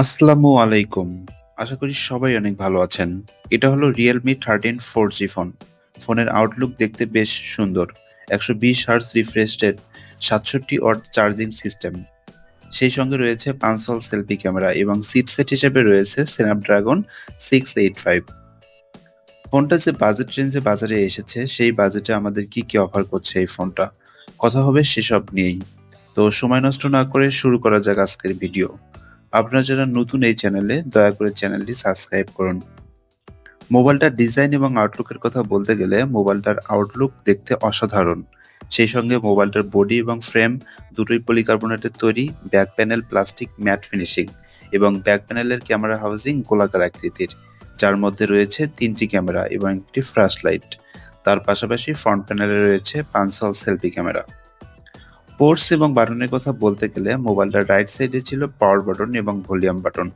আসসালামু আলাইকুম। আশা করি সবাই অনেক ভালো আছেন। এটা হলো Realme 13 4G ফোন। ফোনের আউটলুক দেখতে বেশ সুন্দর। 120 hertz refresh rate, 67 watt charging system. সেই সঙ্গে রয়েছে 5 হল সেলফি ক্যামেরা এবং চিপসেট হিসেবে রয়েছে Snapdragon 685। ফোনটা যে বাজেট রেঞ্জে বাজারে এসেছে সেই বাজেটে আমাদের কি অফার করছে এই ফোনটা? কথা হবে সেসব নিয়েই। তো সময় নষ্ট না করে শুরু করা যাক আজকের ভিডিও। আপনারা যারা নতুন এই চ্যানেলে দয়া করে চ্যানেলটি সাবস্ক্রাইব করুন। মোবাইলটার ডিজাইন এবং আউটলুকের কথা বলতে গেলে মোবাইলটার আউটলুক দেখতে অসাধারণ। সেই সঙ্গে মোবাইলটার বডি এবং ফ্রেম দুটোই পলিকার্বনেটের তৈরি, back panel plastic mat finishing এবং ব্যাক প্যানেলের ক্যামেরা হাউজিং গোলাকার আকৃতির, যার মধ্যে রয়েছে 3টি ক্যামেরা এবং একটি ফ্ল্যাশ লাইট। তার পাশাপাশি ফ্রন্ট প্যানেলে রয়েছে 5 হল সেলফি ক্যামেরা। পোর্টস এবং বাটনের কথা বলতে গেলে মোবাইলটার রাইট সাইডে ছিল পাওয়ার বাটন এবং ভলিউম বাটন।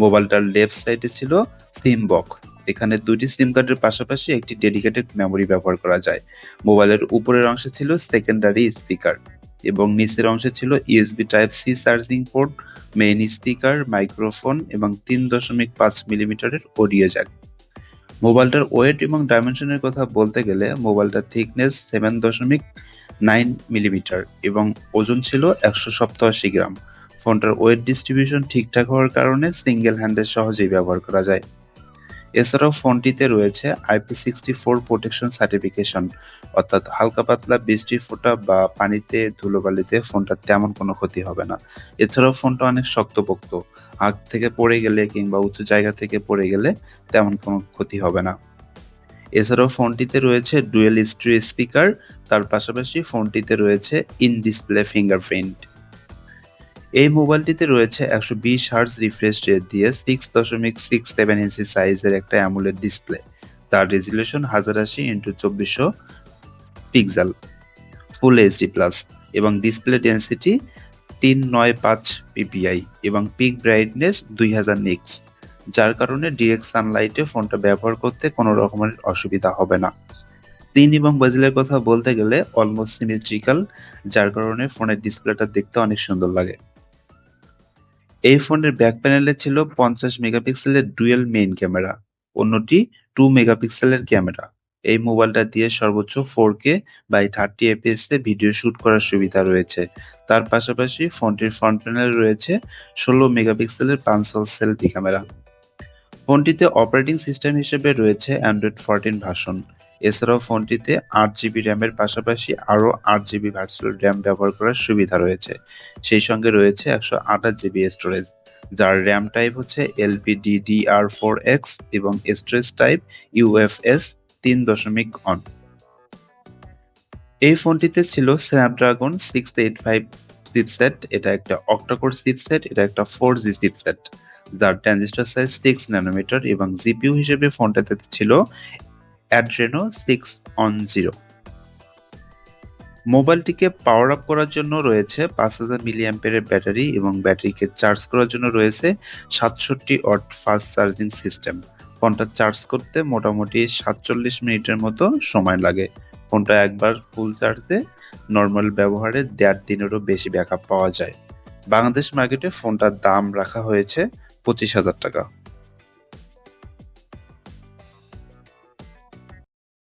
মোবাইলটার লেফট সাইডে ছিল সিম বক্স। এখানে দুটি সিম কার্ডের পাশাপাশি একটি ডেডিকেটেড মেমোরি ব্যবহার করা যায়। মোবাইলের উপরের অংশে ছিল সেকেন্ডারি স্পিকার এবং নিচের অংশে ছিল USB type C charging port, main speaker, microphone এবং 3.5 মিলিমিটারের অডিও জ্যাক। মোবাইলটার ওয়েট এবং ডাইমেনশনের কথা বলতে গেলে মোবাইলটার থিকনেস 7.9 মিলিমিটার এবং ওজন ছিল 187 গ্রাম। ফোনটার ওয়েট ডিস্ট্রিবিউশন ঠিকঠাক হওয়ার কারণে সিঙ্গেল হ্যান্ডে সহজেই ব্যবহার করা যায়। এছাড়াও ফোনটিতে রয়েছে IP64 প্রোটেকশন সার্টিফিকেশন, অর্থাৎ হালকা পাতলা বৃষ্টির ফোঁটা বা পানিতে ধুলোবালিতে ফোনটার তেমন কোনো ক্ষতি হবে না। এছাড়াও ফোনটা অনেক শক্তপোক্ত, হাত থেকে পড়ে গেলে কিংবা উঁচু জায়গা থেকে পড়ে গেলে তেমন কোনো ক্ষতি হবে না। এছাড়াও ফোনটিতে রয়েছে ডুয়েল স্টিরিও স্পিকার, তার পাশাপাশি ফোনটিতে রয়েছে ইন ডিসপ্লে ফিঙ্গারপ্রিন্ট। এই মোবাইলটিতে রয়েছে 120 হার্টজ রিফ্রেশ রেট দিয়ে 6.67 ইঞ্চি সাইজের একটা অ্যামোলেড ডিসপ্লে। তার resolution 1080x2400 pixel, full HD plus এবং ডিসপ্লে ডেনসিটি 395 পিপিআই এবং পিক ব্রাইটনেস 2000 নিক্স, যার কারণে ডিরেক্ট সানলাইটে ফোনটা ব্যবহার করতে কোনো রকমের অসুবিধা হবে না। স্ক্রিন এবং বেজেলের কথা বলতে গেলে অলমোস্ট সিমেট্রিক্যাল, যার কারণে ফোনের ডিসপ্লেটা দেখতে অনেক সুন্দর লাগে। এই ফোনের ব্যাক প্যানেলে ছিল 50 মেগাপিক্সেলের ডুয়েল মেইন ক্যামেরা, অন্যটি 2 মেগাপিক্সেলের ক্যামেরা। এই মোবাইলটা দিয়ে সর্বোচ্চ 4K বাই 30 fps এ ভিডিও শুট করার সুবিধা রয়েছে। তার পাশাপাশি ফোনটির ফ্রন্ট প্যানেলে রয়েছে 16 মেগাপিক্সেলের 5 হল সেলফি ক্যামেরা। ফোনটিতে অপারেটিং সিস্টেম হিসেবে রয়েছে অ্যান্ড্রয়েড 14 ভার্সন। এছাড়াও ফোনটিতে 8GB র্যামের পাশাপাশি আরও 8GB ভার্চুয়াল র্যাম ব্যবহার করার সুবিধা রয়েছে। সেই সঙ্গে রয়েছে 128GB স্টোরেজ, যার র্যাম টাইপ হচ্ছে LPDDR4X এবং স্টোরেজ টাইপ UFS 3.1। এই ফোনটিতে ছিল স্ন্যাপড্রাগন 685 চিপসেট। এটা একটা অক্টাকোর চিপসেট, এটা একটা 4G চিপসেট, যার ট্রানজিস্টর সাইজ 6 ন্যানোমিটার এবং জিপিইউ হিসেবে ফোনটাতে ছিল Adreno 610। মোবাইলটিকে পাওয়ার আপ করার জন্য রয়েছে 5000 মিলিঅ্যাম্পিয়ারের ব্যাটারি এবং ব্যাটারিকে চার্জ করার জন্য রয়েছে 67 ওয়াট ফাস্ট চার্জিং সিস্টেম। ফোনটা চার্জ করতে মোটামুটি 47 মিনিটের মতো সময় লাগে। ফোনটা একবার ফুল চার্জে নর্মাল ব্যবহারে 1.5 দিনেরও বেশি ব্যাকআপ পাওয়া যায়। বাংলাদেশ মার্কেটে ফোনটার দাম রাখা হয়েছে 25,000 টাকা।